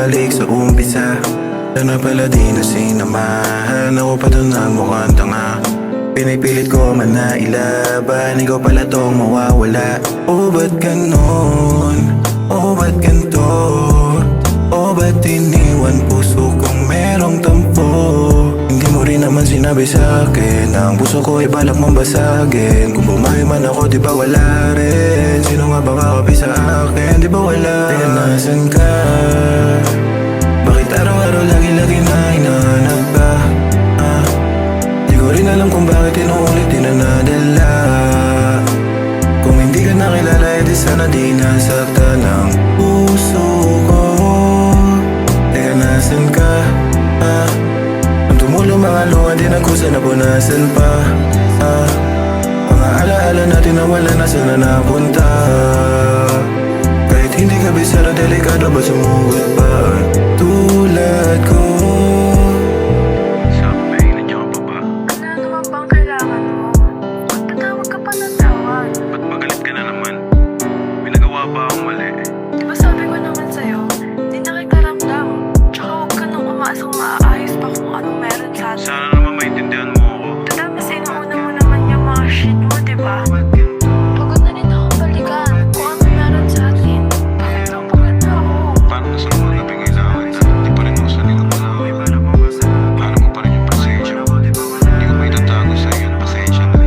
bumalik sa umpisa. Sana pala di na sinamahan ako pa doon na mukhang tanga. Pinipilit ko man na ilaban, ikaw pala tong mawawala. Oh ba't ganon? Oh ba't ganto? Oh ba't iniwan puso kong merong tampo? Hindi mo rin naman sinabi sa'kin na ang puso ko ay balak mong basagin. Kung bumawi man ako di ba wala rin? Sino nga ba kakapi sa akin? Di ba wala? Teka nasan ka? Bakit araw-araw lagi-lagi na hinahanap ka? Di ko rin alam kung bakit inuulit di na nadala. Kung hindi ka nakilala edi sana di nasaktan ang puso ko. Teka nasan ka? Ang tumulong mga luha di nagkusa na punasan pa. Mga alaala natin na wala na sana napunta. Kahit hindi ka bisara delikado ba sumugot pa? Tulad ko. Sabi, nandiyan ka pa ba? Ano naman bang kailangan mo? Magtatawag ka pa ng tawag. Ba't magalit ka na naman? May nagawa ba akong mali? Di ba sabi ko naman sa'yo, di na kita ramdam. Tsaka huwag ka nang umaasang maaayos pa kung anong meron sa atin. Sana naman maintindihan mo ako. Total, mas inuuna mo naman yung mga shit mo, di ba? Pagod na rin akong balikan kung anong meron sa atin. Bakit lang pagod na ako? Paano na sa mga gabi kailangan? Di pa rin ako sanay ng malawi. Paano mo pa rin yung pasensya? Hindi ko may tatago sa'yo yung pasensya na.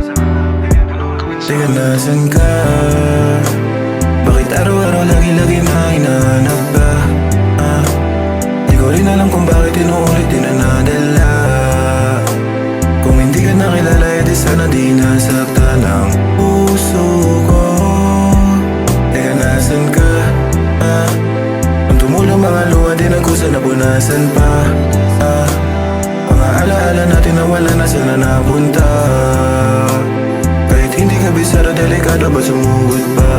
Ano ang gawin sa Teka nasan ka? Bakit araw-araw lagi-lagi na hinahanap ka? Di ko rin alam kung bakit inuulit di na nadala. Kung hindi ka nakilala edi sana di nasaktan ang puso ko. Teka nasan ka? Ang tumulong mga luha di nagkusa na punasan pa. Mga alaala natin na wala na sana napunta. Kahit hindi ka bisara delikado ba sumugot pa?